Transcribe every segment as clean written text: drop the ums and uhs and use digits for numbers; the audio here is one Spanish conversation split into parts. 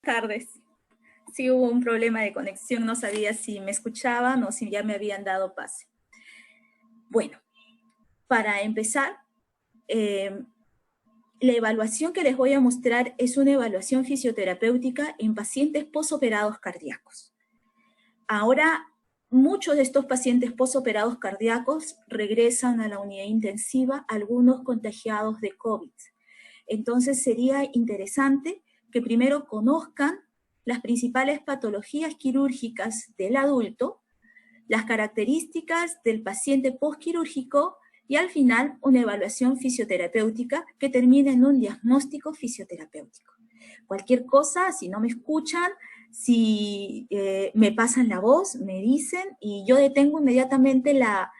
Tardes. Sí hubo un problema de conexión, no sabía si me escuchaban o si ya me habían dado pase. Bueno, para empezar, la evaluación que les voy a mostrar es una evaluación fisioterapéutica en pacientes posoperados cardíacos. Ahora, muchos de estos pacientes posoperados cardíacos regresan a la unidad intensiva, algunos contagiados de COVID. Entonces sería interesante que primero conozcan las principales patologías quirúrgicas del adulto, las características del paciente postquirúrgico y al final una evaluación fisioterapéutica que termine en un diagnóstico fisioterapéutico. Cualquier cosa, si no me escuchan, si me pasan la voz, me dicen y yo detengo inmediatamente la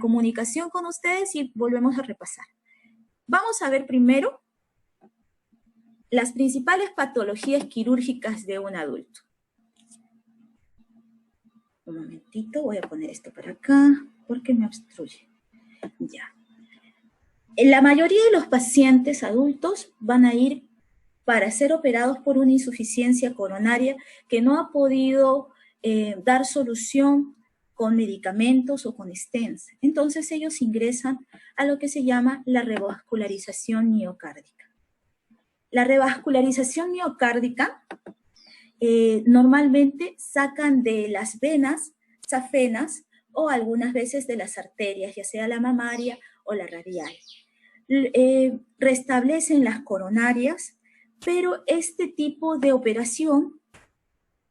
comunicación con ustedes y volvemos a repasar. Vamos a ver primero las principales patologías quirúrgicas de un adulto. Un momentito, voy a poner esto para acá, porque me obstruye. Ya. La mayoría de los pacientes adultos van a ir para ser operados por una insuficiencia coronaria que no ha podido dar solución con medicamentos o con stents. Entonces ellos ingresan a lo que se llama la revascularización miocárdica. La revascularización miocárdica normalmente sacan de las venas safenas o algunas veces de las arterias, ya sea la mamaria o la radial. Restablecen las coronarias, pero este tipo de operación,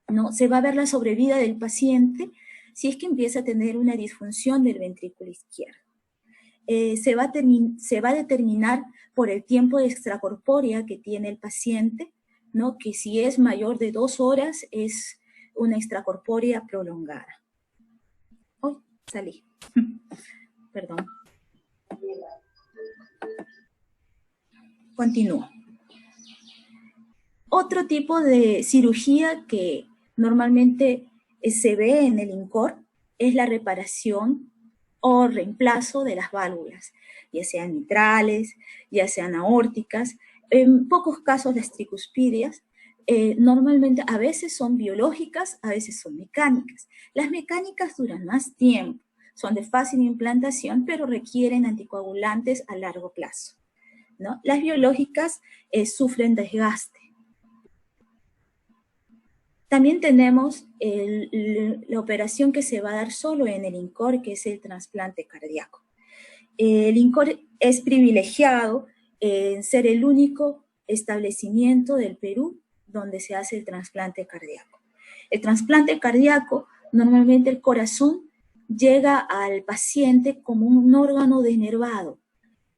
¿no? Se va a ver la sobrevida del paciente si es que empieza a tener una disfunción del ventrículo izquierdo. Se va a determinar por el tiempo de extracorpórea que tiene el paciente, ¿no? Que si es mayor de 2 horas es una extracorpórea prolongada. ¡Uy! Salí. Perdón. Continúo. Otro tipo de cirugía que normalmente se ve en el INCOR es la reparación o reemplazo de las válvulas, ya sean mitrales, ya sean aórticas, en pocos casos las tricuspidias. Normalmente a veces son biológicas, a veces son mecánicas. Las mecánicas duran más tiempo, son de fácil implantación, pero requieren anticoagulantes a largo plazo, ¿no? Las biológicas sufren desgaste. También tenemos la operación que se va a dar solo en el INCOR, que es el trasplante cardíaco. El INCOR es privilegiado en ser el único establecimiento del Perú donde se hace el trasplante cardíaco. El trasplante cardíaco, normalmente el corazón llega al paciente como un órgano denervado,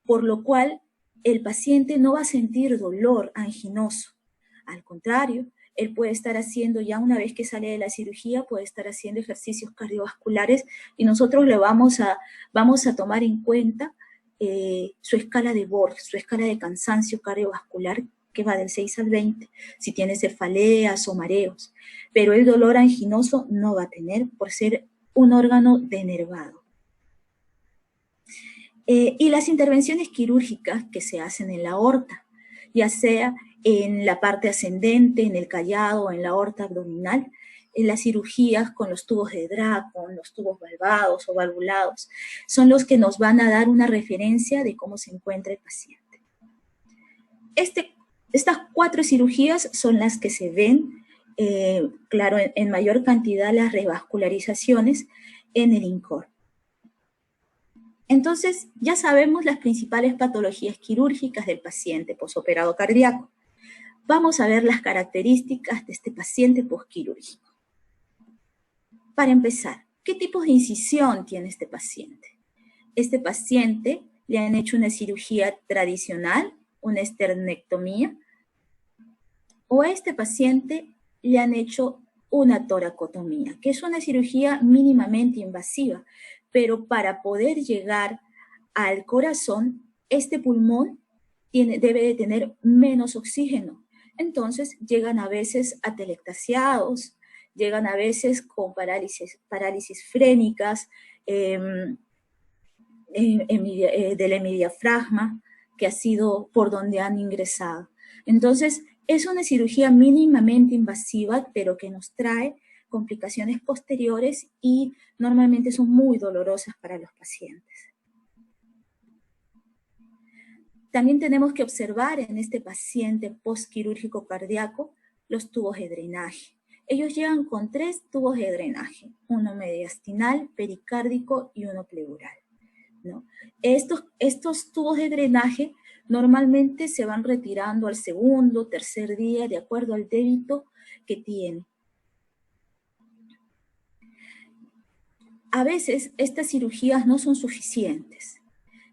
por lo cual el paciente no va a sentir dolor anginoso. Al contrario, él puede estar haciendo, ya una vez que sale de la cirugía, puede estar haciendo ejercicios cardiovasculares y nosotros le vamos a tomar en cuenta su escala de Borg, su escala de cansancio cardiovascular, que va del 6 al 20, si tiene cefaleas o mareos. Pero el dolor anginoso no va a tener por ser un órgano denervado. Y las intervenciones quirúrgicas que se hacen en la aorta, ya sea en la parte ascendente, en el callado, en la aorta abdominal, en las cirugías con los tubos de Drake, con los tubos valvados o valvulados, son los que nos van a dar una referencia de cómo se encuentra el paciente. Estas 4 cirugías son las que se ven, claro, en mayor cantidad las revascularizaciones en el INCOR. Entonces, ya sabemos las principales patologías quirúrgicas del paciente posoperado cardíaco. Vamos a ver las características de este paciente posquirúrgico. Para empezar, ¿qué tipos de incisión tiene este paciente? Este paciente le han hecho una cirugía tradicional, una esternectomía, o a este paciente le han hecho una toracotomía, que es una cirugía mínimamente invasiva, pero para poder llegar al corazón, este pulmón debe de tener menos oxígeno. Entonces llegan a veces atelectasiados, llegan a veces con parálisis frénicas del hemidiafragma, que ha sido por donde han ingresado. Entonces Es una cirugía mínimamente invasiva, pero que nos trae complicaciones posteriores y normalmente son muy dolorosas para los pacientes. También tenemos que observar en este paciente postquirúrgico cardíaco los tubos de drenaje. Ellos llegan con 3 tubos de drenaje, uno mediastinal, pericárdico y uno pleural, ¿no? Estos tubos de drenaje normalmente se van retirando al segundo, tercer día, de acuerdo al débito que tiene. A veces estas cirugías no son suficientes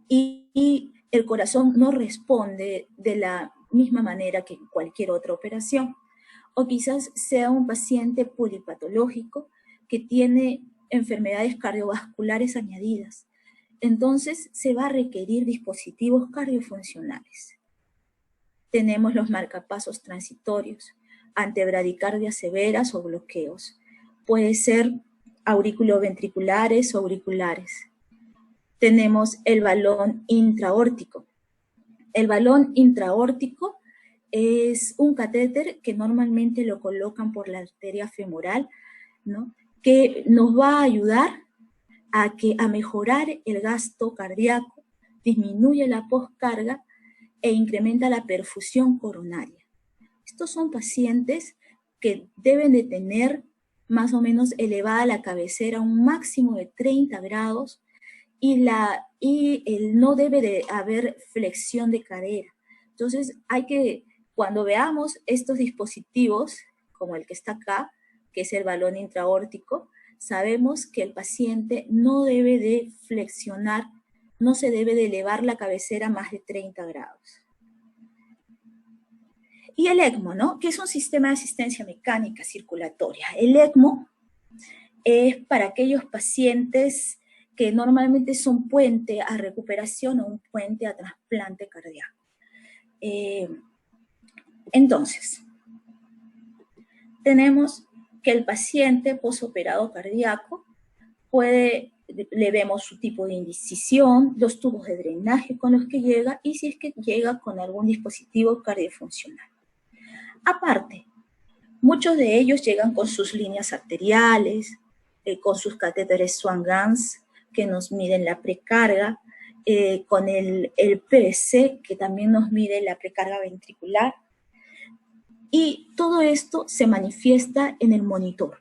y el corazón no responde de la misma manera que cualquier otra operación. O quizás sea un paciente polipatológico que tiene enfermedades cardiovasculares añadidas. Entonces se va a requerir dispositivos cardiofuncionales. Tenemos los marcapasos transitorios, antebradicardias severas o bloqueos. Puede ser auriculoventriculares o auriculares. Tenemos el balón intraórtico. El balón intraórtico es un catéter que normalmente lo colocan por la arteria femoral, ¿no? Que nos va a ayudar a mejorar el gasto cardíaco, disminuye la postcarga e incrementa la perfusión coronaria. Estos son pacientes que deben de tener más o menos elevada la cabecera a un máximo de 30 grados y no debe de haber flexión de cadera. Entonces cuando veamos estos dispositivos, como el que está acá, que es el balón intraórtico, sabemos que el paciente no debe de flexionar, no se debe de elevar la cabecera más de 30 grados. Y el ECMO, ¿no? Que es un sistema de asistencia mecánica circulatoria. El ECMO es para aquellos pacientes que normalmente son puente a recuperación o un puente a trasplante cardíaco. Entonces, tenemos que el paciente posoperado cardíaco le vemos su tipo de incisión, los tubos de drenaje con los que llega y si es que llega con algún dispositivo cardiofuncional. Aparte, muchos de ellos llegan con sus líneas arteriales, con sus catéteres Swan-Ganz que nos miden la precarga, con el PVC que también nos mide la precarga ventricular. Y todo esto se manifiesta en el monitor.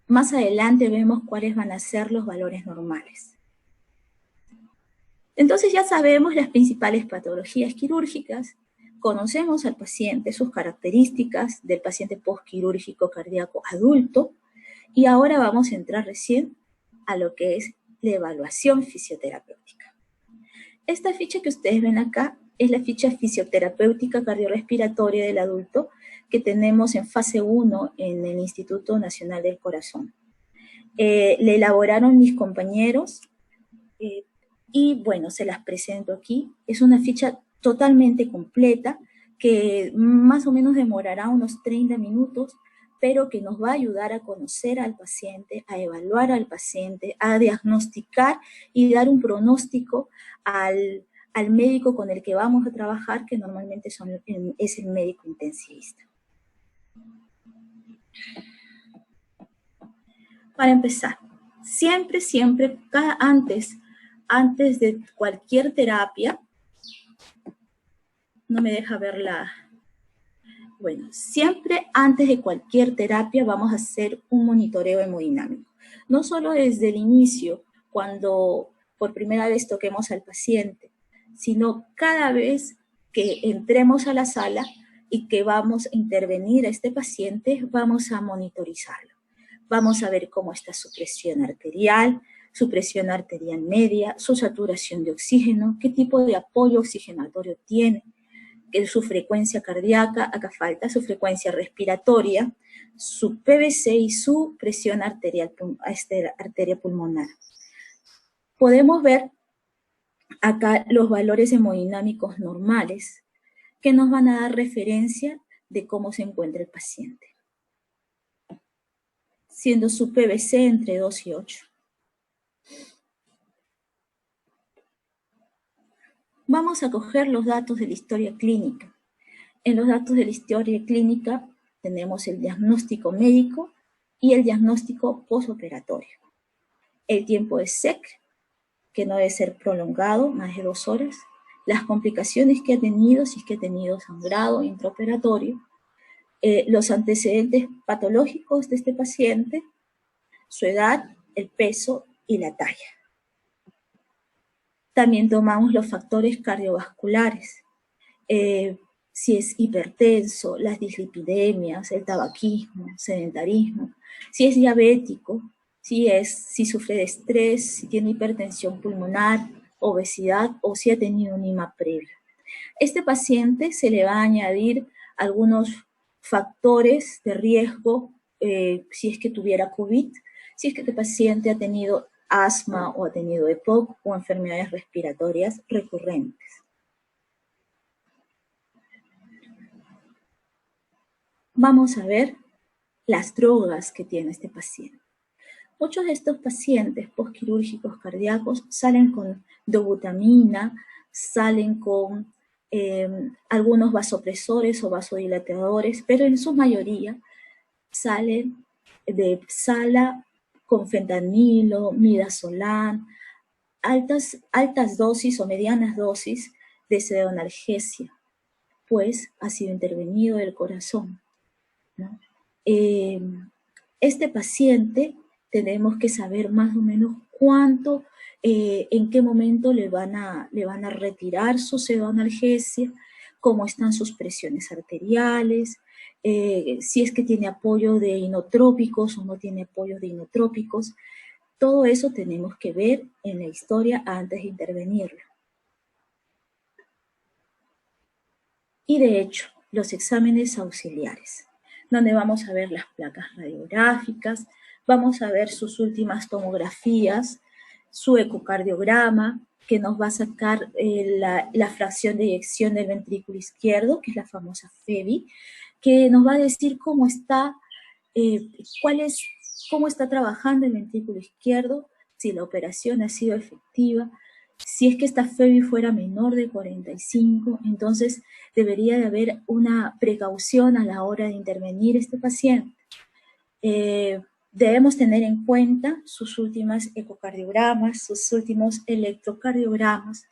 Más adelante vemos cuáles van a ser los valores normales. Entonces ya sabemos las principales patologías quirúrgicas, conocemos al paciente, sus características del paciente postquirúrgico cardíaco adulto, y ahora vamos a entrar recién a lo que es la evaluación fisioterapéutica. Esta ficha que ustedes ven acá es la ficha fisioterapéutica cardiorrespiratoria del adulto que tenemos en fase 1 en el Instituto Nacional del Corazón. Le elaboraron mis compañeros y bueno, se las presento aquí. Es una ficha totalmente completa que más o menos demorará unos 30 minutos, pero que nos va a ayudar a conocer al paciente, a evaluar al paciente, a diagnosticar y dar un pronóstico al médico con el que vamos a trabajar, que normalmente es el médico intensivista. Para empezar, siempre, antes de cualquier terapia, no me deja ver bueno, siempre antes de cualquier terapia vamos a hacer un monitoreo hemodinámico. No solo desde el inicio, cuando por primera vez toquemos al paciente, sino cada vez que entremos a la sala y que vamos a intervenir a este paciente, vamos a monitorizarlo. Vamos a ver cómo está su presión arterial media, su saturación de oxígeno, qué tipo de apoyo oxigenatorio tiene, su frecuencia cardíaca, acá falta su frecuencia respiratoria, su PVC y su presión arteria pulmonar. Podemos ver acá los valores hemodinámicos normales que nos van a dar referencia de cómo se encuentra el paciente, siendo su PVC entre 2 y 8. Vamos a coger los datos de la historia clínica. En los datos de la historia clínica tenemos el diagnóstico médico y el diagnóstico postoperatorio. El tiempo de SEC, que no debe ser prolongado, más de 2 horas. Las complicaciones que ha tenido, si es que ha tenido sangrado intraoperatorio. Los antecedentes patológicos de este paciente, su edad, el peso y la talla. También tomamos los factores cardiovasculares, si es hipertenso, las dislipidemias, el tabaquismo, sedentarismo, si es diabético, si sufre de estrés, si tiene hipertensión pulmonar, obesidad o si ha tenido un IMA previo. Este paciente se le va a añadir algunos factores de riesgo si es que tuviera COVID, si es que este paciente ha tenido asma o ha tenido EPOC o enfermedades respiratorias recurrentes. Vamos a ver las drogas que tiene este paciente. Muchos de estos pacientes postquirúrgicos cardíacos salen con dobutamina, salen con algunos vasopresores o vasodilatadores, pero en su mayoría salen de sala con fentanilo, midazolam, altas dosis o medianas dosis de pseudoanalgesia, pues ha sido intervenido el corazón, ¿no? Este paciente tenemos que saber más o menos cuánto, en qué momento le van a retirar su pseudoanalgesia, cómo están sus presiones arteriales, si es que tiene apoyo de inotrópicos o no tiene apoyo de inotrópicos. Todo eso tenemos que ver en la historia antes de intervenirlo. Y de hecho, los exámenes auxiliares, donde vamos a ver las placas radiográficas, vamos a ver sus últimas tomografías, su ecocardiograma, que nos va a sacar la fracción de eyección del ventrículo izquierdo, que es la famosa FEBI, que nos va a decir cómo está, cómo está trabajando el ventrículo izquierdo, si la operación ha sido efectiva. Si es que esta FEBI fuera menor de 45, entonces debería de haber una precaución a la hora de intervenir este paciente. Debemos tener en cuenta sus últimas ecocardiogramas, sus últimos electrocardiogramas,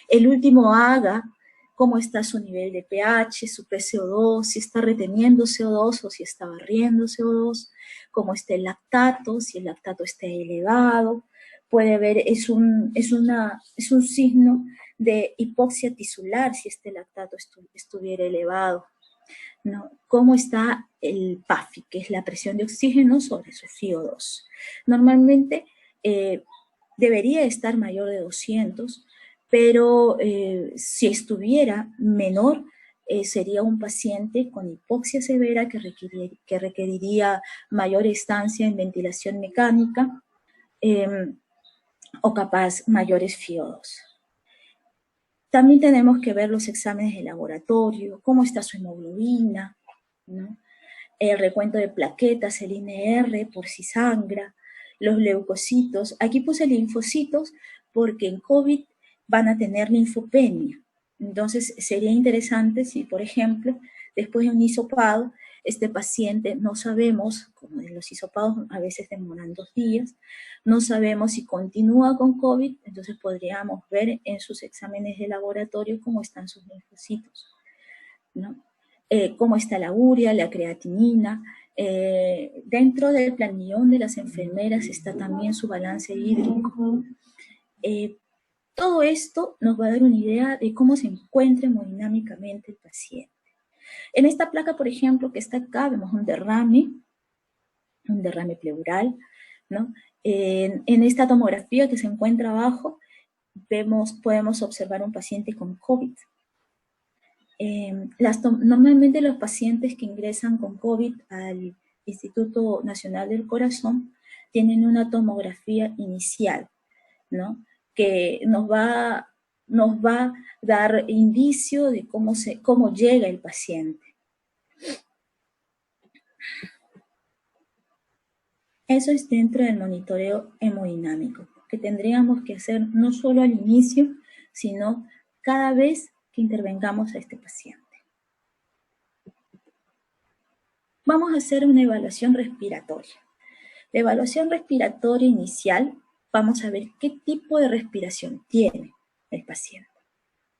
el último AGA, cómo está su nivel de pH, su PCO2, si está reteniendo CO2 o si está barriendo CO2, cómo está el lactato, si el lactato está elevado. Puede ver, es un signo de hipoxia tisular si este lactato estuviera elevado, ¿no? ¿Cómo está el PAFI, que es la presión de oxígeno sobre su FiO2? Normalmente debería estar mayor de 200, pero si estuviera menor, sería un paciente con hipoxia severa que requeriría mayor estancia en ventilación mecánica, o capaz mayores FiO2. También tenemos que ver los exámenes de laboratorio, cómo está su hemoglobina, ¿no? El recuento de plaquetas, el INR por si sangra, los leucocitos. Aquí puse linfocitos porque en COVID van a tener linfopenia. Entonces sería interesante si, por ejemplo, después de un hisopado, este paciente no sabemos, como los hisopados a veces demoran 2 días, no sabemos si continúa con COVID, entonces podríamos ver en sus exámenes de laboratorio cómo están sus linfocitos, ¿no? Cómo está la urea, la creatinina. Dentro del planillón de las enfermeras está también su balance hídrico. Todo esto nos va a dar una idea de cómo se encuentra hemodinámicamente el paciente. En esta placa, por ejemplo, que está acá, vemos un derrame pleural, ¿no? En esta tomografía que se encuentra abajo, podemos observar un paciente con COVID. Normalmente los pacientes que ingresan con COVID al Instituto Nacional del Corazón tienen una tomografía inicial, ¿no? Que nos va a dar indicio de cómo llega el paciente. Eso es dentro del monitoreo hemodinámico, que tendríamos que hacer no solo al inicio, sino cada vez que intervengamos a este paciente. vamos a hacer una evaluación respiratoria. La evaluación respiratoria inicial, vamos a ver qué tipo de respiración tiene el paciente.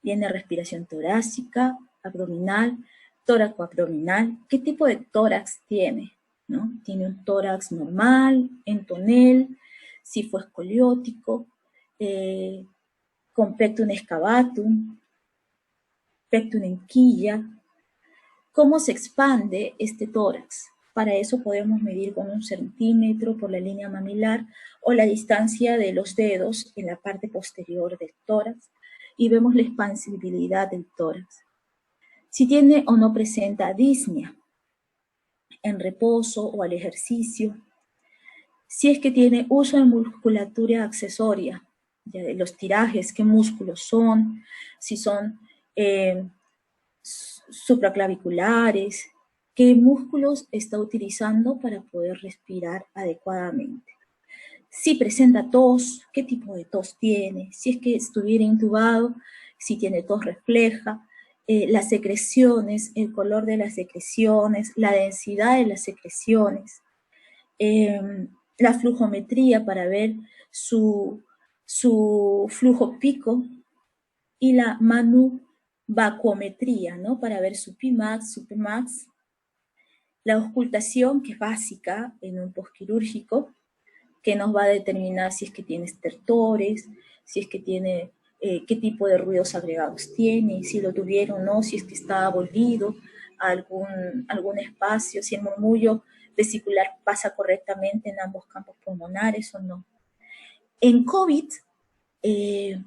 ¿Tiene respiración torácica, abdominal, tóraco-abdominal? ¿Qué tipo de tórax tiene? ¿No? ¿Tiene un tórax normal, en tonel, escoliótico, con pectum excavatum, pectum en quilla? ¿Cómo se expande este tórax? Para eso podemos medir con 1 centímetro por la línea mamilar o la distancia de los dedos en la parte posterior del tórax y vemos la expansibilidad del tórax. Si tiene o no presenta disnea en reposo o al ejercicio. Si es que tiene uso de musculatura accesoria, ya de los tirajes, qué músculos son, si son supraclaviculares, qué músculos está utilizando para poder respirar adecuadamente. Si presenta tos, qué tipo de tos tiene, si es que estuviera intubado, si tiene tos refleja, las secreciones, el color de las secreciones, la densidad de las secreciones, la flujometría para ver su flujo pico y la manuvacuometría, ¿no? Para ver su Pmax, su Pmax. La auscultación, que es básica en un postquirúrgico, que nos va a determinar si es que tiene estertores, si es que tiene, qué tipo de ruidos agregados tiene, si lo tuviera o no, si es que está volvido a algún espacio, si el murmullo vesicular pasa correctamente en ambos campos pulmonares o no. En COVID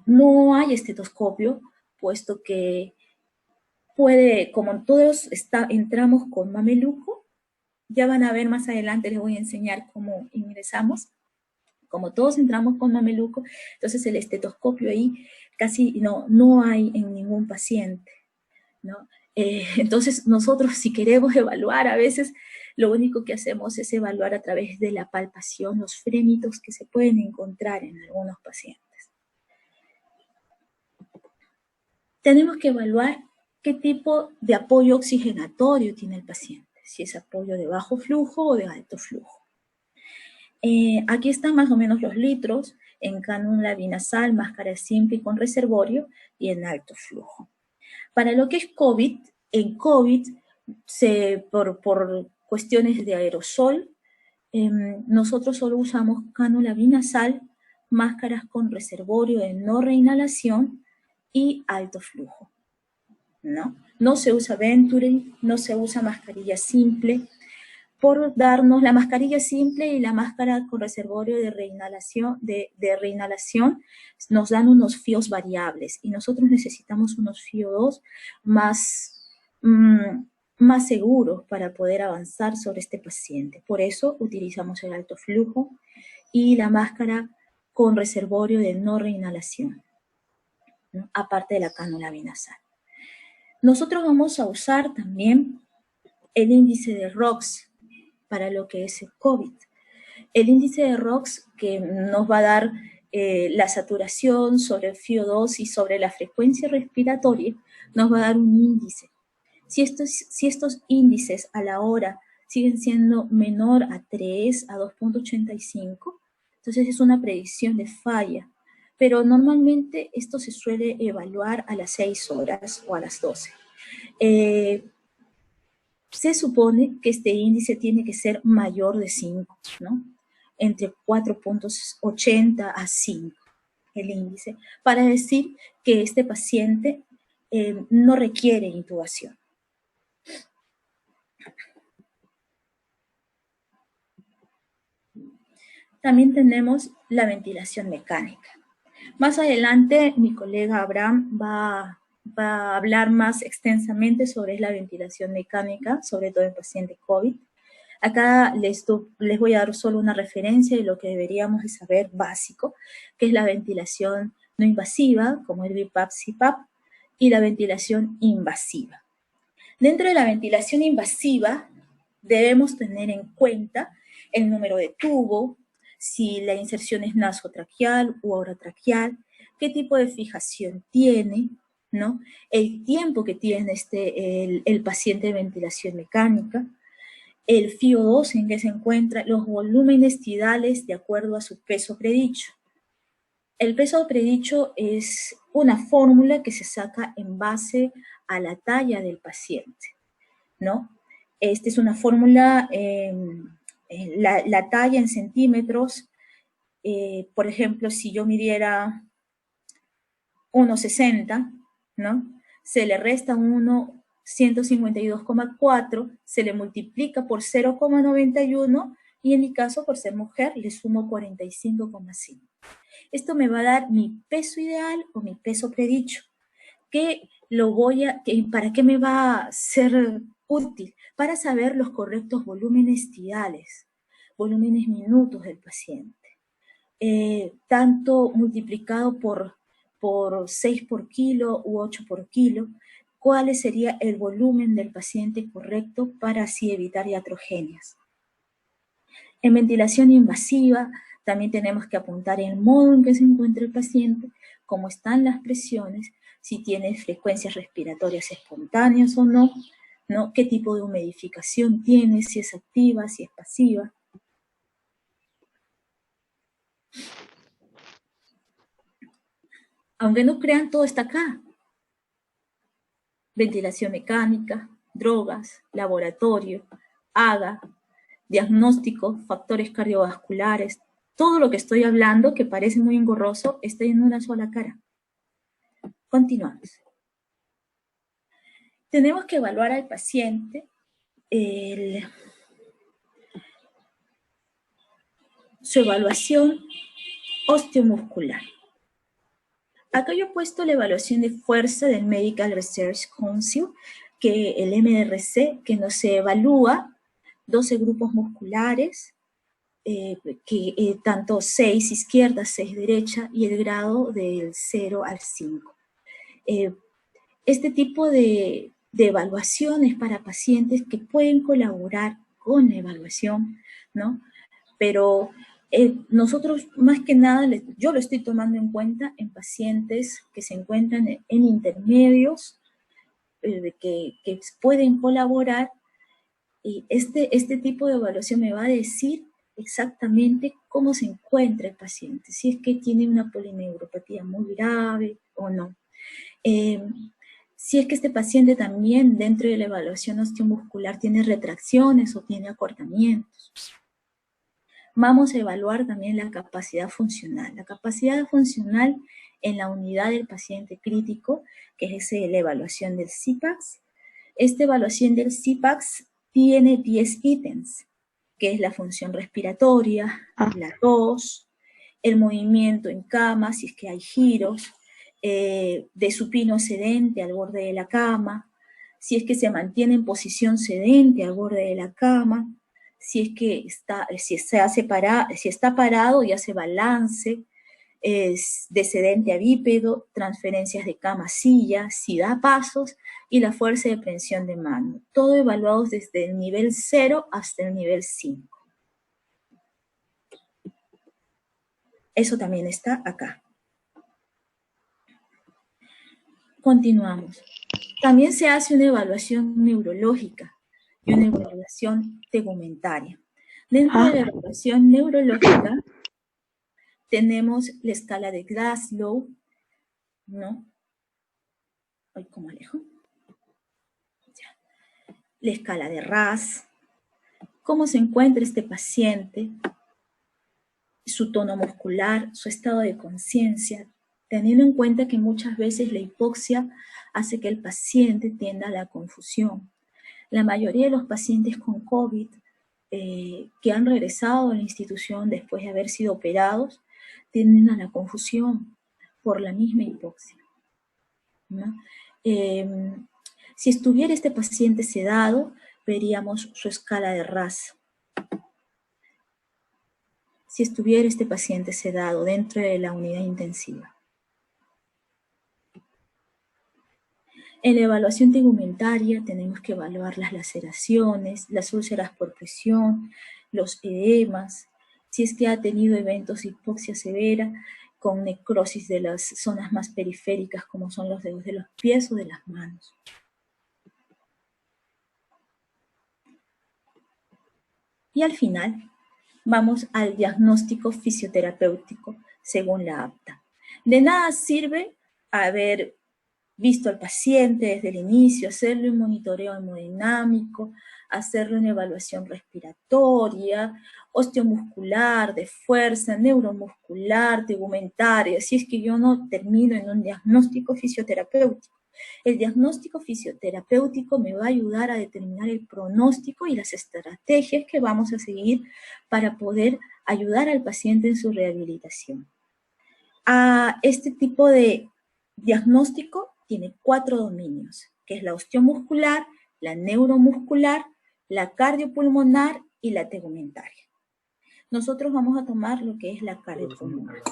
no hay estetoscopio, puesto que puede, como todos entramos con mameluco, ya van a ver más adelante, les voy a enseñar cómo ingresamos. Como todos entramos con mameluco, entonces el estetoscopio ahí casi no hay en ningún paciente, ¿no? Entonces nosotros si queremos evaluar a veces, lo único que hacemos es evaluar a través de la palpación los frémitos que se pueden encontrar en algunos pacientes. Tenemos que evaluar qué tipo de apoyo oxigenatorio tiene el paciente, si es apoyo de bajo flujo o de alto flujo. Aquí están más o menos los litros en cánula binasal, máscara simple y con reservorio y en alto flujo. Para lo que es COVID, en COVID, por cuestiones de aerosol, nosotros solo usamos cánula binasal, máscaras con reservorio de no reinhalación y alto flujo, ¿no? No se usa Venturi, no se usa mascarilla simple, por darnos la mascarilla simple y la máscara con reservorio de reinhalación, nos dan unos FiOs variables y nosotros necesitamos unos FiO2 más seguros para poder avanzar sobre este paciente. Por eso utilizamos el alto flujo y la máscara con reservorio de no reinhalación, ¿no? Aparte de la cánula binasal. Nosotros vamos a usar también el índice de ROX para lo que es el COVID. El índice de ROX que nos va a dar la saturación sobre el FiO2 y sobre la frecuencia respiratoria, nos va a dar un índice. Si estos índices a la hora siguen siendo menor a 3, a 2.85, entonces es una predicción de falla. Pero normalmente esto se suele evaluar a las 6 horas o a las 12. Se supone que este índice tiene que ser mayor de 5, ¿no? Entre 4.80 a 5 el índice, para decir que este paciente no requiere intubación. También tenemos la ventilación mecánica. Más adelante mi colega Abraham va a hablar más extensamente sobre la ventilación mecánica, sobre todo en paciente COVID. Acá les voy a dar solo una referencia de lo que deberíamos de saber básico, que es la ventilación no invasiva, como el BiPAP, CPAP, y la ventilación invasiva. Dentro de la ventilación invasiva debemos tener en cuenta el número de tubo, si la inserción es nasotraqueal u orotraqueal, qué tipo de fijación tiene, ¿no? El tiempo que tiene el paciente de ventilación mecánica, el FiO2 en que se encuentra, los volúmenes tidales de acuerdo a su peso predicho. El peso predicho es una fórmula que se saca en base a la talla del paciente, ¿no? Esta es una fórmula, la talla en centímetros, por ejemplo, si yo midiera 1,60, ¿no? Se le resta 152,4, se le multiplica por 0,91 y en mi caso, por ser mujer, le sumo 45,5. Esto me va a dar mi peso ideal o mi peso predicho. ¿Para qué me va a ser útil? Para saber los correctos volúmenes tidales, volúmenes minutos del paciente. Tanto multiplicado por 6 por kilo u 8 por kilo, cuál sería el volumen del paciente correcto para así evitar iatrogenias. En ventilación invasiva también tenemos que apuntar el modo en que se encuentra el paciente, cómo están las presiones, si tiene frecuencias respiratorias espontáneas o no, ¿no? Qué tipo de humidificación tiene, si es activa, si es pasiva. Aunque no crean, todo está acá. Ventilación mecánica, drogas, laboratorio, AGA, diagnóstico, factores cardiovasculares, todo lo que estoy hablando, que parece muy engorroso, está en una sola cara. Continuamos. Tenemos que evaluar al paciente su evaluación osteomuscular. Acá yo he puesto la evaluación de fuerza del Medical Research Council, que el MRC, que nos evalúa 12 grupos musculares, tanto 6 izquierda, 6 derecha, y el grado del 0 al 5. Este tipo de evaluaciones para pacientes que pueden colaborar con la evaluación, ¿no? Pero nosotros, más que nada, yo lo estoy tomando en cuenta en pacientes que se encuentran en intermedios, que pueden colaborar, y este tipo de evaluación me va a decir exactamente cómo se encuentra el paciente, si es que tiene una polineuropatía muy grave o no. Si es que este paciente también dentro de la evaluación osteomuscular tiene retracciones o tiene acortamientos. Vamos a evaluar también la capacidad funcional. La capacidad funcional en la unidad del paciente crítico, que es la evaluación del CPACS. Esta evaluación del CPACS tiene 10 ítems, que es la función respiratoria, la tos, el movimiento en cama, si es que hay giros, de supino sedente al borde de la cama, si es que se mantiene en posición sedente al borde de la cama, si es que está parado y hace balance, de sedente a bípedo, transferencias de cama a silla, si da pasos y la fuerza de prensión de mano. Todo evaluados desde el nivel 0 hasta el nivel 5. Eso también está acá. Continuamos. También se hace una evaluación neurológica y una evaluación tegumentaria. Dentro de la evaluación neurológica tenemos la escala de Glasgow, ¿no? Ay, ¿cómo alejo? Ya. La escala de RAS, cómo se encuentra este paciente, su tono muscular, su estado de conciencia, teniendo en cuenta que muchas veces la hipoxia hace que el paciente tienda a la confusión. La mayoría de los pacientes con COVID que han regresado a la institución después de haber sido operados tienden a la confusión por la misma hipoxia, ¿no? Si estuviera este paciente sedado, veríamos su escala de RAS. Si estuviera este paciente sedado dentro de la unidad intensiva. En la evaluación tegumentaria tenemos que evaluar las laceraciones, las úlceras por presión, los edemas, si es que ha tenido eventos de hipoxia severa con necrosis de las zonas más periféricas como son los dedos de los pies o de las manos. Y al final vamos al diagnóstico fisioterapéutico según la APTA. De nada sirve haber visto al paciente desde el inicio, hacerle un monitoreo hemodinámico, hacerle una evaluación respiratoria, osteomuscular, de fuerza, neuromuscular, tegumentaria, si es que yo no termino en un diagnóstico fisioterapéutico. El diagnóstico fisioterapéutico me va a ayudar a determinar el pronóstico y las estrategias que vamos a seguir para poder ayudar al paciente en su rehabilitación. Este tipo de diagnóstico tiene 4 dominios, que es la osteomuscular, la neuromuscular, la cardiopulmonar y la tegumentaria. Nosotros vamos a tomar lo que es la cardiopulmonar,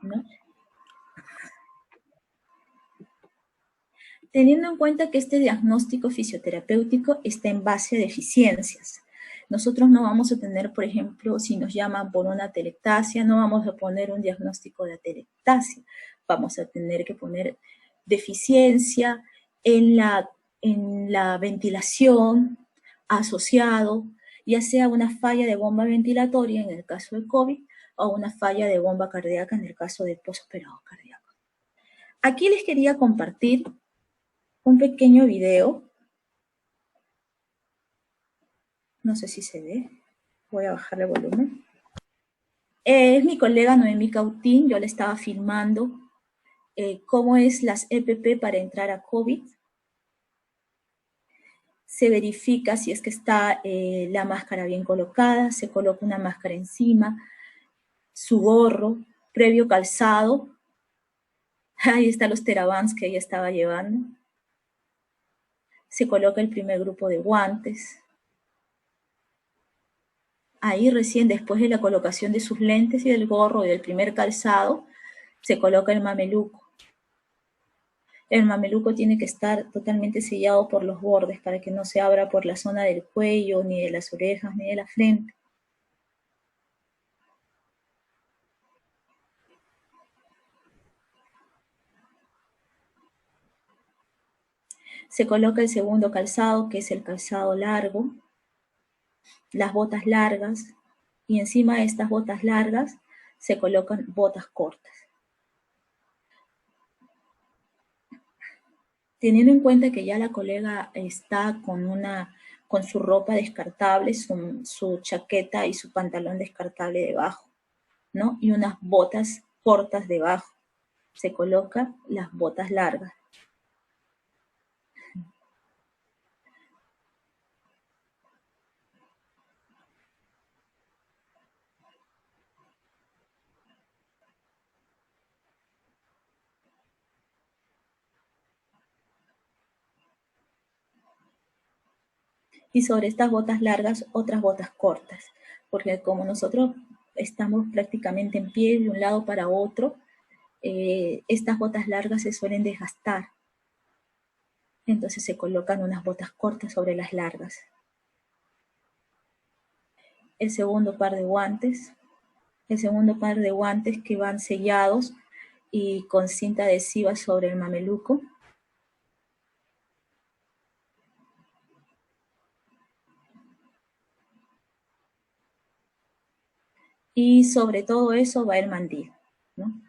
¿no? Teniendo en cuenta que este diagnóstico fisioterapéutico está en base a deficiencias. Nosotros no vamos a tener, por ejemplo, si nos llaman por una atelectasia, no vamos a poner un diagnóstico de atelectasia. Vamos a tener que poner deficiencia en la ventilación asociado, ya sea una falla de bomba ventilatoria en el caso de COVID o una falla de bomba cardíaca en el caso de postoperado cardíaco. Aquí les quería compartir un pequeño video. No sé si se ve. Voy a bajar el volumen. Es mi colega Noemí Cautín. Yo le estaba filmando cómo es las EPP para entrar a COVID. Se verifica si es que está la máscara bien colocada, se coloca una máscara encima, su gorro, previo calzado. Ahí están los TheraBands que ella estaba llevando. Se coloca el primer grupo de guantes. Ahí recién, después de la colocación de sus lentes y del gorro y del primer calzado, se coloca el mameluco. El mameluco tiene que estar totalmente sellado por los bordes para que no se abra por la zona del cuello, ni de las orejas, ni de la frente. Se coloca el segundo calzado, que es el calzado largo, las botas largas, y encima de estas botas largas se colocan botas cortas. Teniendo en cuenta que ya la colega está con su ropa descartable, su chaqueta y su pantalón descartable debajo, ¿no? Y unas botas cortas debajo. Se coloca las botas largas. Y sobre estas botas largas, otras botas cortas, porque como nosotros estamos prácticamente en pie de un lado para otro, estas botas largas se suelen desgastar. Entonces se colocan unas botas cortas sobre las largas. El segundo par de guantes que van sellados y con cinta adhesiva sobre el mameluco. Y sobre todo eso va el mandil, ¿no?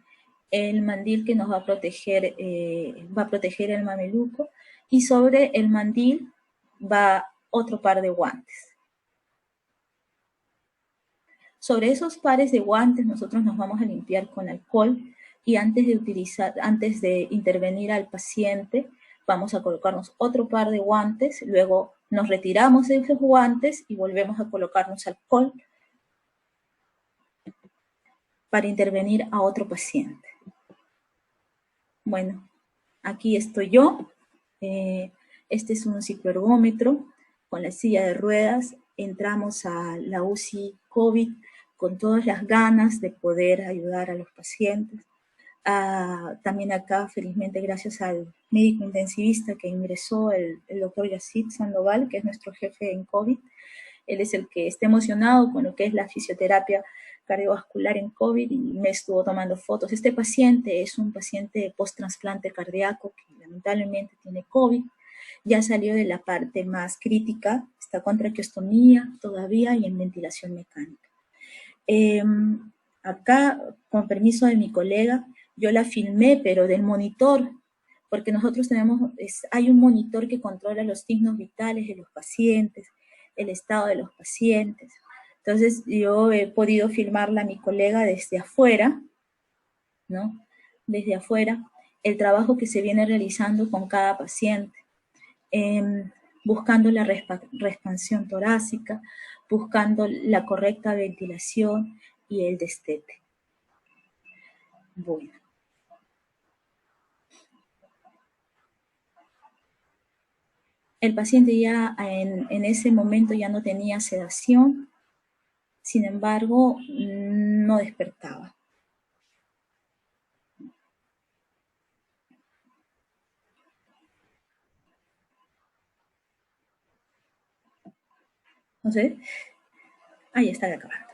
El mandil que nos va a proteger el mameluco, y sobre el mandil va otro par de guantes. Sobre esos pares de guantes nosotros nos vamos a limpiar con alcohol, y antes de intervenir al paciente, vamos a colocarnos otro par de guantes, luego nos retiramos de esos guantes y volvemos a colocarnos alcohol para intervenir a otro paciente. Bueno, aquí estoy yo. Este es un cicloergómetro con la silla de ruedas. Entramos a la UCI COVID con todas las ganas de poder ayudar a los pacientes. También acá, felizmente, gracias al médico intensivista que ingresó, el doctor Yacid Sandoval, que es nuestro jefe en COVID. Él es el que está emocionado con lo que es la fisioterapia cardiovascular en COVID y me estuvo tomando fotos. Este paciente es un paciente post-trasplante cardíaco que lamentablemente tiene COVID ya salió de la parte más crítica, está con traqueostomía todavía y en ventilación mecánica. Acá, con permiso de mi colega, yo la filmé, pero del monitor, porque nosotros tenemos, hay un monitor que controla los signos vitales de los pacientes, el estado de los pacientes. Entonces, yo he podido filmarla a mi colega desde afuera, ¿no? Desde afuera, el trabajo que se viene realizando con cada paciente, buscando la expansión torácica, buscando la correcta ventilación y el destete. Bueno. El paciente ya en ese momento ya no tenía sedación, sin embargo, no despertaba. Entonces, ahí está acabando.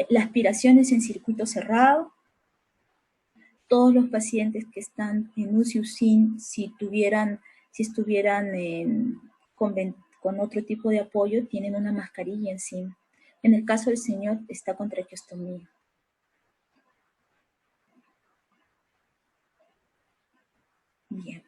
La aspiración es en circuito cerrado. Todos los pacientes que están en UCI UCIN, si estuvieran con otro tipo de apoyo, tienen una mascarilla encima. En el caso del señor, está con traqueostomía. Bien.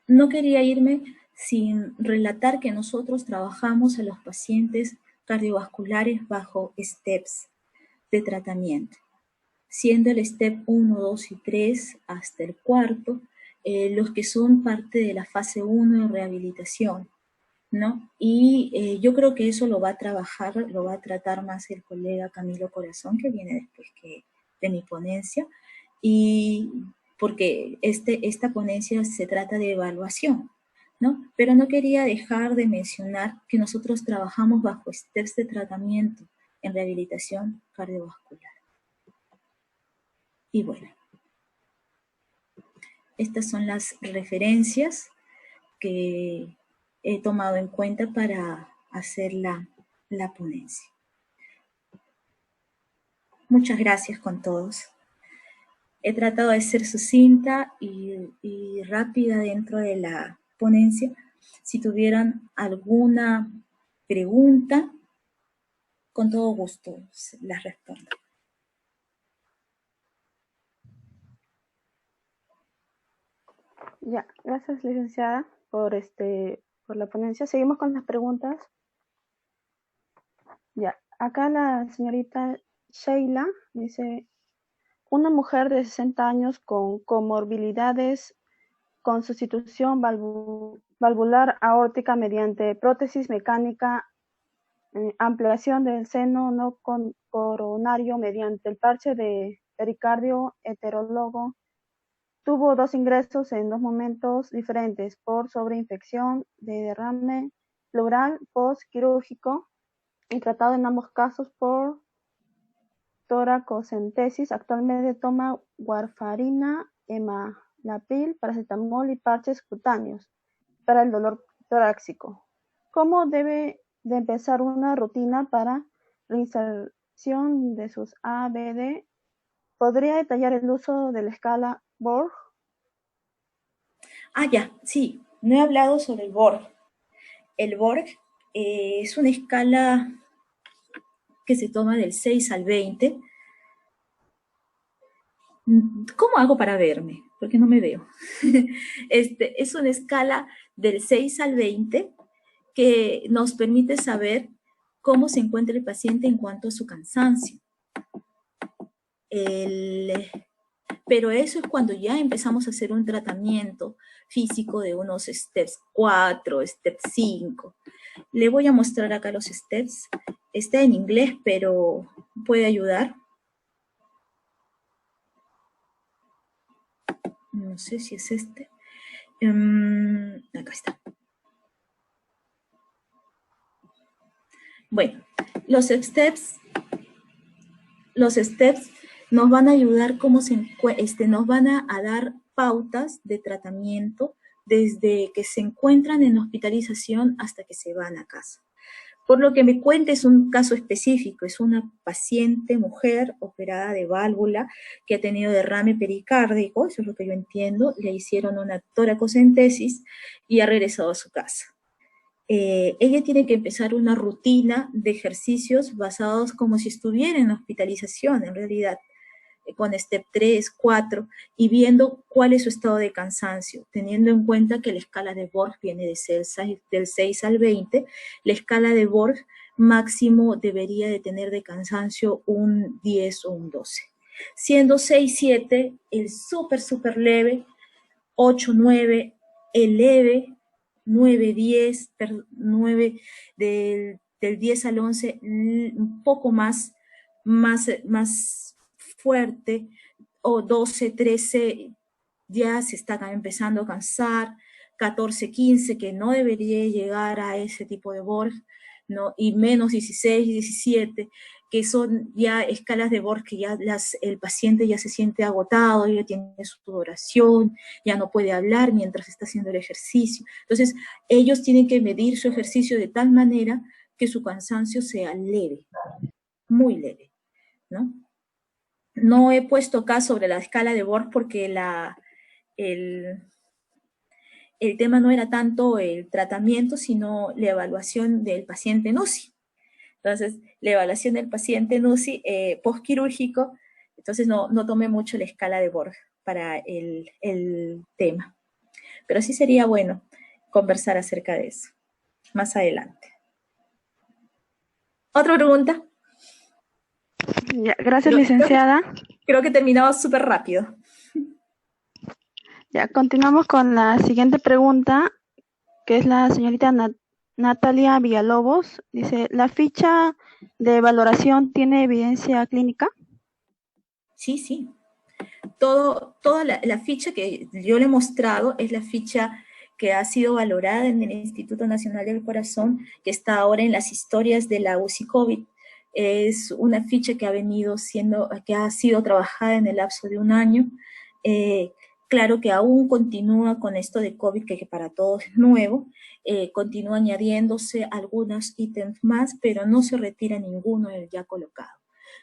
No quería irme sin relatar que nosotros trabajamos a los pacientes cardiovasculares bajo steps de tratamiento, siendo el step 1, 2 y 3 hasta el cuarto, los que son parte de la fase 1 de rehabilitación, ¿no? Y yo creo que eso lo va a trabajar, lo va a tratar más el colega Camilo Corazón, que viene después de mi ponencia, y porque esta ponencia se trata de evaluación, ¿no? Pero no quería dejar de mencionar que nosotros trabajamos bajo steps de tratamiento en rehabilitación cardiovascular. Y bueno, estas son las referencias que he tomado en cuenta para hacer la ponencia. Muchas gracias con todos. He tratado de ser sucinta y rápida dentro de la ponencia. Si tuvieran alguna pregunta, con todo gusto las respondo. Ya, gracias licenciada por la ponencia. Seguimos con las preguntas. Ya, acá la señorita Sheila dice, una mujer de 60 años con comorbilidades con sustitución valvular aórtica mediante prótesis mecánica, ampliación del seno no coronario mediante el parche de pericardio heterólogo. Tuvo 2 ingresos en 2 momentos diferentes por sobreinfección de derrame pleural postquirúrgico y tratado en ambos casos por toracocentesis. Actualmente toma warfarina, emalapil, paracetamol y parches cutáneos para el dolor torácico. ¿Cómo debe de empezar una rutina para reinserción de sus ABD? ¿Podría detallar el uso de la escala Borg? Ah, ya, sí, no he hablado sobre el Borg. El Borg es una escala que se toma del 6 al 20. ¿Cómo hago para verme? Porque no me veo. Es una escala del 6 al 20 que nos permite saber cómo se encuentra el paciente en cuanto a su cansancio. Pero eso es cuando ya empezamos a hacer un tratamiento físico de unos steps 4, step 5. Le voy a mostrar acá los steps. Está en inglés, pero puede ayudar. No sé si es este. Acá está. Bueno, los steps nos van a ayudar nos van a dar pautas de tratamiento desde que se encuentran en hospitalización hasta que se van a casa. Por lo que me cuenta es un caso específico, es una paciente mujer operada de válvula que ha tenido derrame pericárdico, eso es lo que yo entiendo, le hicieron una toracocentesis y ha regresado a su casa. Ella tiene que empezar una rutina de ejercicios basados como si estuviera en hospitalización, en realidad, con STEP 3, 4, y viendo cuál es su estado de cansancio, teniendo en cuenta que la escala de Borg viene del 6 al 20, la escala de Borg máximo debería de tener de cansancio un 10 o un 12. Siendo 6, 7, el súper leve, 8, 9, el leve, 9, 10, 9 del 10 al 11, un poco más fuerte, o 12, 13, ya se está empezando a cansar, 14, 15, que no debería llegar a ese tipo de Borg, ¿no? Y menos 16, 17, que son ya escalas de Borg que ya el paciente ya se siente agotado, ya tiene su sudoración, ya no puede hablar mientras está haciendo el ejercicio. Entonces, ellos tienen que medir su ejercicio de tal manera que su cansancio sea leve, muy leve, ¿no? No he puesto acá sobre la escala de Borg porque el tema no era tanto el tratamiento, sino la evaluación del paciente en UCI. Entonces, la evaluación del paciente en UCI postquirúrgico, entonces no tomé mucho la escala de Borg para el tema. Pero sí sería bueno conversar acerca de eso más adelante. ¿Otra pregunta? Ya, gracias, licenciada. Creo que terminamos súper rápido. Ya, continuamos con la siguiente pregunta, que es la señorita Natalia Villalobos. Dice, ¿la ficha de valoración tiene evidencia clínica? Sí. Toda la ficha que yo le he mostrado es la ficha que ha sido valorada en el Instituto Nacional del Corazón, que está ahora en las historias de la UCI COVID. Es una ficha que ha sido trabajada en el lapso de un año. Claro que aún continúa con esto de COVID, que para todos es nuevo, continúa añadiéndose algunos ítems más, pero no se retira ninguno del ya colocado,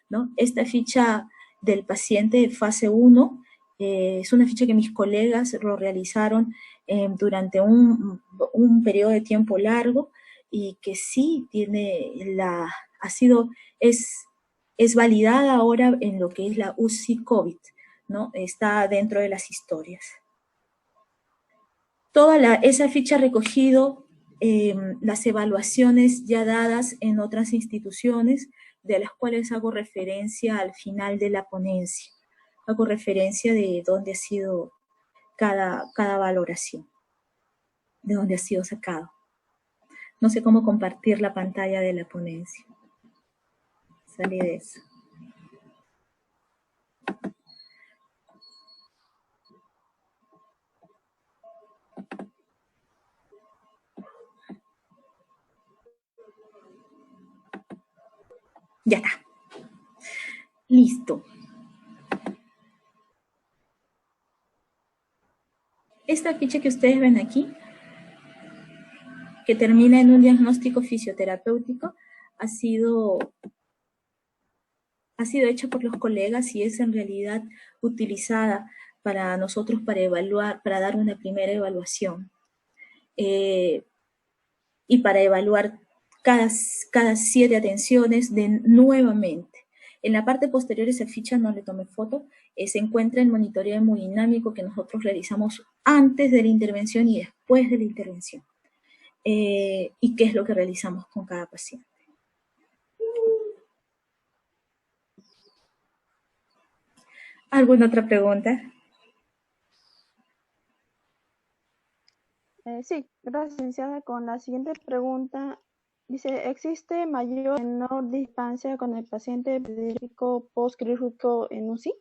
¿no? Esta ficha del paciente de fase 1 es una ficha que mis colegas lo realizaron durante un periodo de tiempo largo y que sí es validada ahora en lo que es la UCI COVID, ¿no? Está dentro de las historias. Esa ficha ha recogido las evaluaciones ya dadas en otras instituciones, de las cuales hago referencia al final de la ponencia. Hago referencia de dónde ha sido cada valoración, de dónde ha sido sacado. No sé cómo compartir la pantalla de la ponencia. Salí de eso. Ya está. Listo. Esta ficha que ustedes ven aquí, que termina en un diagnóstico fisioterapéutico, ha sido hecha por los colegas y es en realidad utilizada para nosotros para evaluar, para dar una primera evaluación. Y para evaluar cada 7 atenciones nuevamente. En la parte posterior esa ficha no le tomé foto, se encuentra el monitoreo hemodinámico que nosotros realizamos antes de la intervención y después de la intervención. Y qué es lo que realizamos con cada paciente. ¿Alguna otra pregunta? Sí, gracias, licenciada. Con la siguiente pregunta, dice, ¿existe mayor o menor distancia con el paciente pediátrico postquirúrgico en UCI?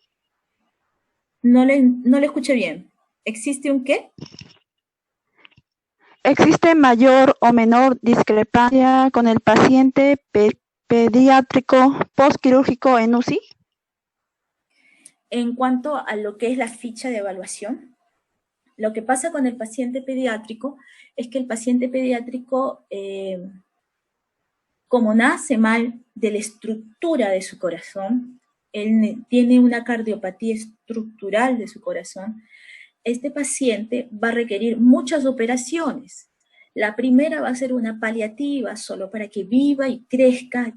No le escuché bien. ¿Existe un qué? ¿Existe mayor o menor discrepancia con el paciente pediátrico postquirúrgico en UCI? En cuanto a lo que es la ficha de evaluación, lo que pasa con el paciente pediátrico es que el paciente pediátrico, como nace mal de la estructura de su corazón, él tiene una cardiopatía estructural de su corazón, este paciente va a requerir muchas operaciones. La primera va a ser una paliativa, solo para que viva y crezca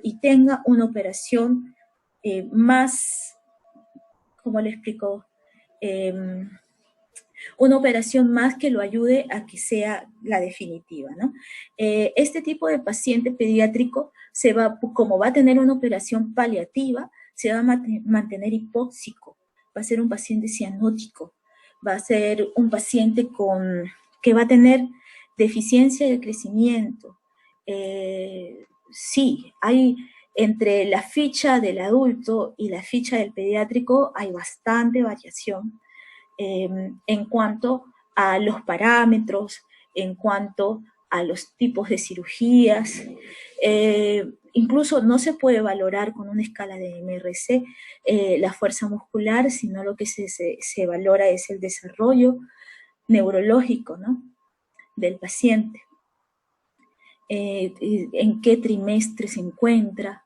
y tenga una operación más, ¿cómo le explico? Una operación más que lo ayude a que sea la definitiva, ¿no? Este tipo de paciente pediátrico como va a tener una operación paliativa, se va a mantener hipóxico, va a ser un paciente cianótico, va a ser un paciente que va a tener deficiencia de crecimiento. Sí, hay entre la ficha del adulto y la ficha del pediátrico hay bastante variación en cuanto a los parámetros, en cuanto a los tipos de cirugías. Incluso no se puede valorar con una escala de MRC la fuerza muscular, sino lo que se valora es el desarrollo neurológico, ¿no?, del paciente. En qué trimestre se encuentra,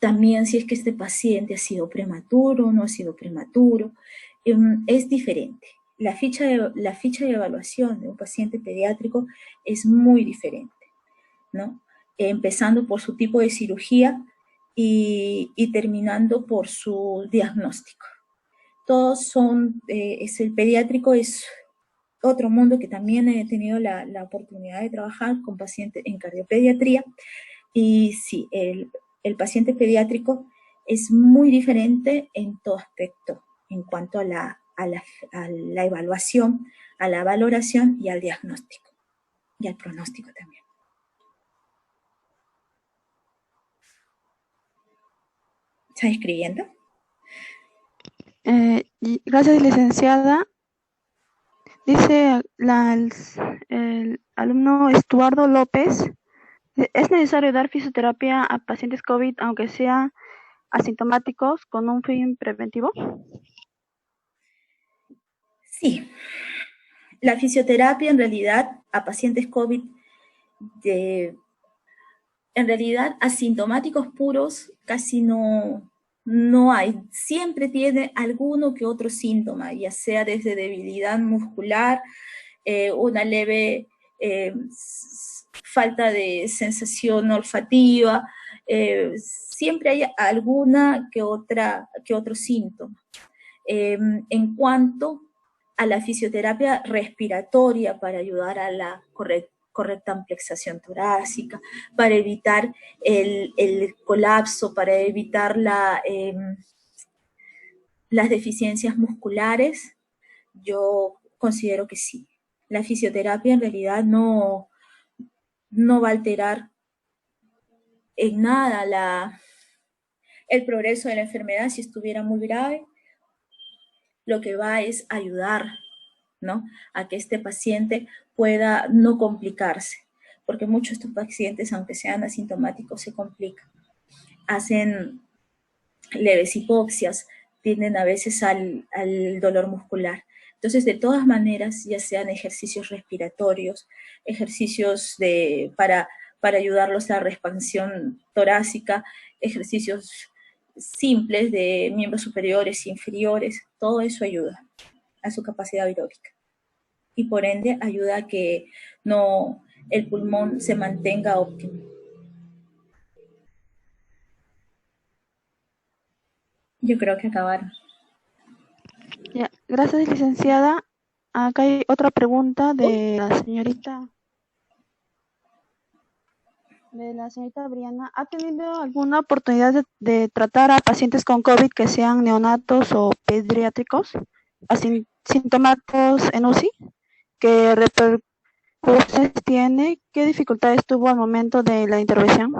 también si es que este paciente ha sido prematuro o no ha sido prematuro, es diferente. La ficha de evaluación de un paciente pediátrico es muy diferente, ¿no? Empezando por su tipo de cirugía y terminando por su diagnóstico. Todos son, el pediátrico es otro mundo que también he tenido la oportunidad de trabajar con pacientes en cardiopediatría, y sí, el paciente pediátrico es muy diferente en todo aspecto, en cuanto a la evaluación, a la valoración y al diagnóstico, y al pronóstico también. ¿Está escribiendo? Gracias, licenciada. Dice el alumno Estuardo López, ¿es necesario dar fisioterapia a pacientes COVID aunque sean asintomáticos con un fin preventivo? Sí. La fisioterapia en realidad a pacientes COVID, en realidad asintomáticos puros casi no hay. Siempre tiene alguno que otro síntoma, ya sea desde debilidad muscular, una leve falta de sensación olfativa, siempre hay alguna que otro síntoma. En cuanto a la fisioterapia respiratoria para ayudar a la correcta amplexación torácica, para evitar el colapso, para evitar las deficiencias musculares, yo considero que sí. La fisioterapia en realidad no va a alterar en nada el progreso de la enfermedad. Si estuviera muy grave, lo que va es ayudar, ¿no?, a que este paciente pueda no complicarse, porque muchos de estos pacientes, aunque sean asintomáticos, se complican. Hacen leves hipoxias, tienden a veces al dolor muscular. Entonces, de todas maneras, ya sean ejercicios respiratorios, ejercicios para ayudarlos a la expansión torácica, ejercicios simples de miembros superiores e inferiores, todo eso ayuda a su capacidad aeróbica y por ende ayuda a que el pulmón se mantenga óptimo. Yo creo que acabaron. Ya, gracias, licenciada. Acá hay otra pregunta de la señorita Briana. ¿Ha tenido alguna oportunidad de tratar a pacientes con COVID que sean neonatos o pediátricos, asintomáticos en UCI? ¿Qué repercusiones tiene? ¿Qué dificultades tuvo al momento de la intervención?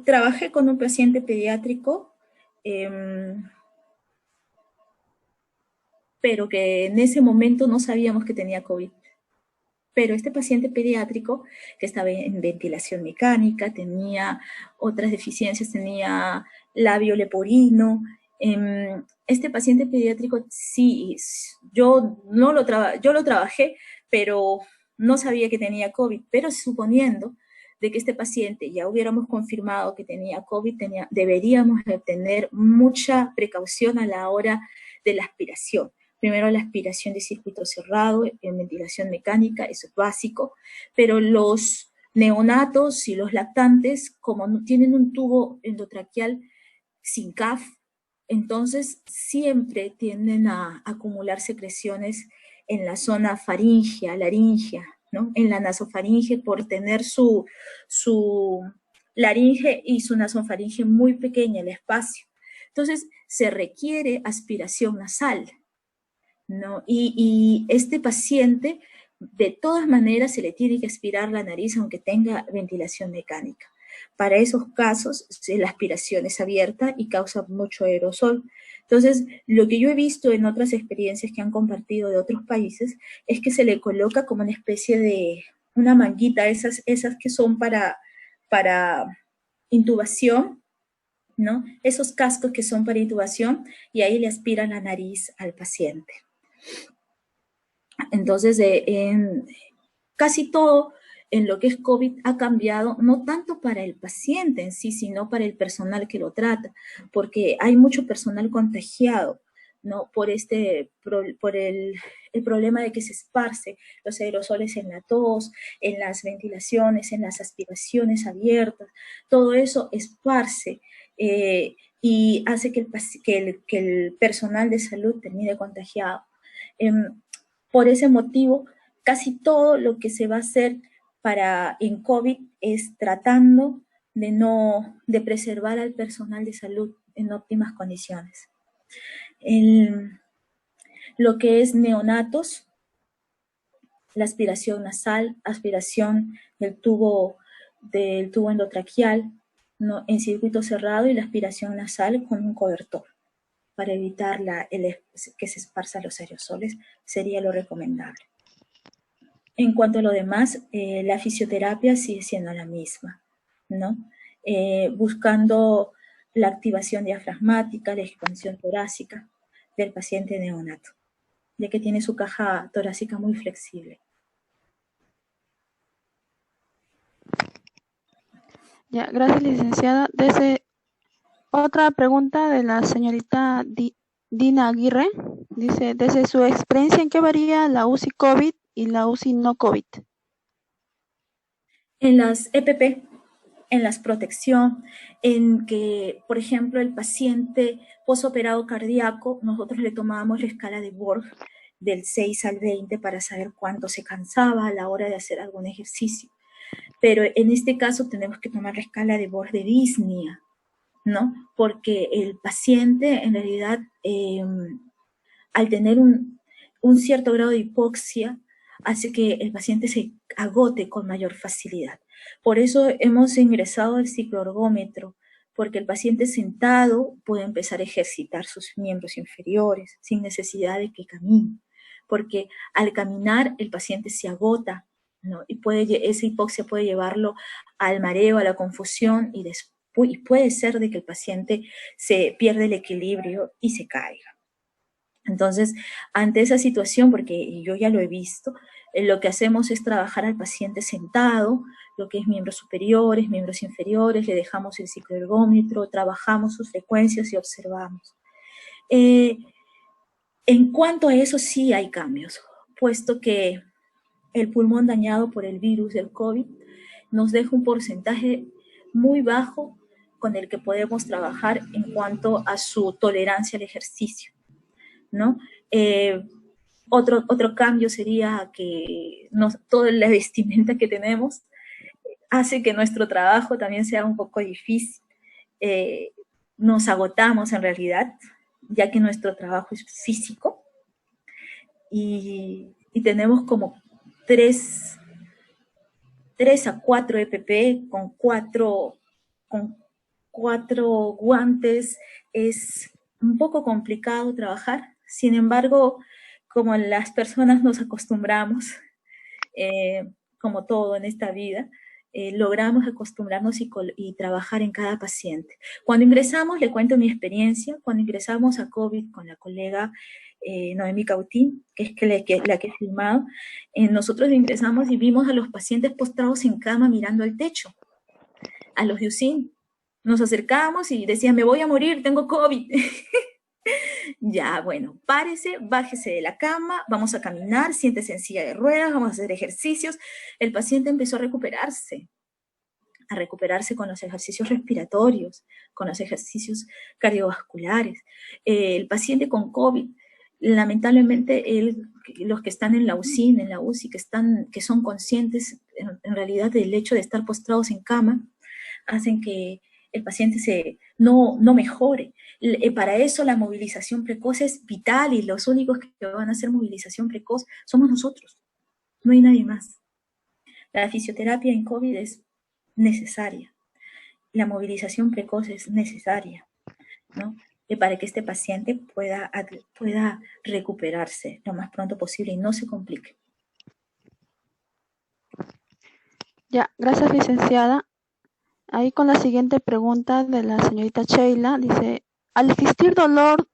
Trabajé con un paciente pediátrico, pero que en ese momento no sabíamos que tenía COVID. Pero este paciente pediátrico que estaba en ventilación mecánica, tenía otras deficiencias, tenía labio leporino. Este paciente pediátrico sí, yo lo trabajé, pero no sabía que tenía COVID, pero suponiendo de que este paciente ya hubiéramos confirmado que tenía COVID, deberíamos de tener mucha precaución a la hora de la aspiración. Primero la aspiración de circuito cerrado, en ventilación mecánica, eso es básico, pero los neonatos y los lactantes, como no tienen un tubo endotraqueal sin CAF, entonces siempre tienden a acumular secreciones en la zona faringea, laringea, ¿no? En la nasofaringe por tener su laringe y su nasofaringe muy pequeña, el espacio. Entonces se requiere aspiración nasal, ¿no? Y este paciente, de todas maneras, se le tiene que aspirar la nariz aunque tenga ventilación mecánica. Para esos casos, la aspiración es abierta y causa mucho aerosol. Entonces, lo que yo he visto en otras experiencias que han compartido de otros países es que se le coloca como una especie de una manguita, esas que son para intubación, ¿no? Esos cascos que son para intubación, y ahí le aspiran la nariz al paciente. Entonces, casi todo en lo que es COVID ha cambiado, no tanto para el paciente en sí, sino para el personal que lo trata, porque hay mucho personal contagiado, ¿no? Por el problema de que se esparce los aerosoles en la tos, en las ventilaciones, en las aspiraciones abiertas, todo eso esparce y hace que el personal de salud termine contagiado. Por ese motivo, casi todo lo que se va a hacer en COVID es tratando de preservar al personal de salud en óptimas condiciones. Lo que es neonatos, la aspiración nasal, aspiración del tubo endotraqueal, ¿no? En circuito cerrado, y la aspiración nasal con un cobertor para evitar que se esparzan los aerosoles, sería lo recomendable. En cuanto a lo demás, la fisioterapia sigue siendo la misma, ¿no? Buscando la activación diafragmática, la expansión torácica del paciente neonato, ya que tiene su caja torácica muy flexible. Ya, gracias, licenciada. Otra pregunta de la señorita Dina Aguirre. Dice, desde su experiencia, ¿en qué varía la UCI COVID y la UCI no COVID? En las EPP, en las protección, en que, por ejemplo, el paciente posoperado cardíaco, nosotros le tomábamos la escala de Borg del 6 al 20 para saber cuánto se cansaba a la hora de hacer algún ejercicio. Pero en este caso tenemos que tomar la escala de Borg de disnea, ¿no? Porque el paciente, en realidad, al tener un cierto grado de hipoxia, hace que el paciente se agote con mayor facilidad. Por eso hemos ingresado el cicloergómetro, porque el paciente sentado puede empezar a ejercitar sus miembros inferiores sin necesidad de que camine, porque al caminar el paciente se agota, ¿no? Y esa hipoxia puede llevarlo al mareo, a la confusión, y puede ser de que el paciente se pierda el equilibrio y se caiga. Entonces, ante esa situación, porque yo ya lo he visto, lo que hacemos es trabajar al paciente sentado, lo que es miembros superiores, miembros inferiores, le dejamos el cicloergómetro, trabajamos sus frecuencias y observamos. En cuanto a eso, sí hay cambios, puesto que el pulmón dañado por el virus del COVID nos deja un porcentaje muy bajo con el que podemos trabajar en cuanto a su tolerancia al ejercicio, ¿no? Otro cambio sería que toda la vestimenta que tenemos hace que nuestro trabajo también sea un poco difícil. Nos agotamos en realidad, ya que nuestro trabajo es físico, y tenemos como 3 a 4 EPP con 4 guantes. Es un poco complicado trabajar. Sin embargo, como las personas nos acostumbramos, como todo en esta vida, logramos acostumbrarnos y trabajar en cada paciente. Cuando ingresamos, le cuento mi experiencia, cuando ingresamos a COVID con la colega Noemí Cautín, que es la que he filmado, nosotros ingresamos y vimos a los pacientes postrados en cama mirando al techo, a los de UCIN. Nos acercamos y decían, me voy a morir, tengo COVID. Ya, bueno, párese, bájese de la cama, vamos a caminar, siéntese en silla de ruedas, vamos a hacer ejercicios. El paciente empezó a recuperarse con los ejercicios respiratorios, con los ejercicios cardiovasculares. El paciente con COVID, lamentablemente, los que están en la UCI, que son conscientes en realidad del hecho de estar postrados en cama, hacen que el paciente no mejore. Para eso la movilización precoz es vital y los únicos que van a hacer movilización precoz somos nosotros, no hay nadie más. La fisioterapia en COVID es necesaria, la movilización precoz es necesaria, ¿no? Para que este paciente pueda recuperarse lo más pronto posible y no se complique. Ya, gracias, licenciada. Ahí con la siguiente pregunta de la señorita Sheila, dice, al existir dolor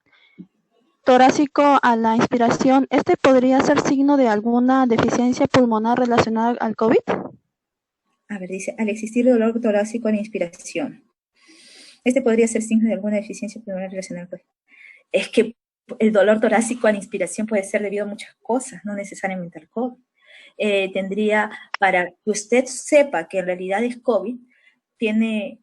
torácico a la inspiración, ¿este podría ser signo de alguna deficiencia pulmonar relacionada al COVID? A ver, dice, al existir dolor torácico a la inspiración, ¿este podría ser signo de alguna deficiencia pulmonar relacionada al COVID? Es que el dolor torácico a la inspiración puede ser debido a muchas cosas, no necesariamente al COVID. Tendría, para que usted sepa que en realidad es COVID, tiene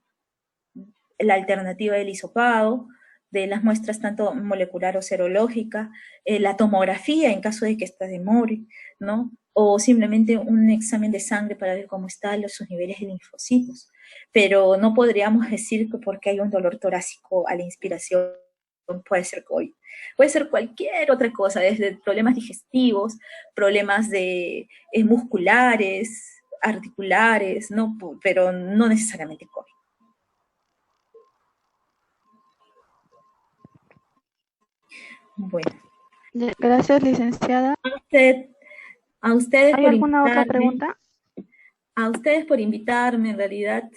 la alternativa del hisopado, de las muestras tanto molecular o serológica, la tomografía en caso de que esta demore, ¿no? O simplemente un examen de sangre para ver cómo están sus niveles de linfocitos. Pero no podríamos decir que porque hay un dolor torácico a la inspiración puede ser COVID. Puede ser cualquier otra cosa, desde problemas digestivos, problemas musculares, articulares, ¿no? Pero no necesariamente COVID. Bueno. Gracias, licenciada. A ustedes ¿Hay por alguna otra invitarme. pregunta? A ustedes por invitarme, en realidad.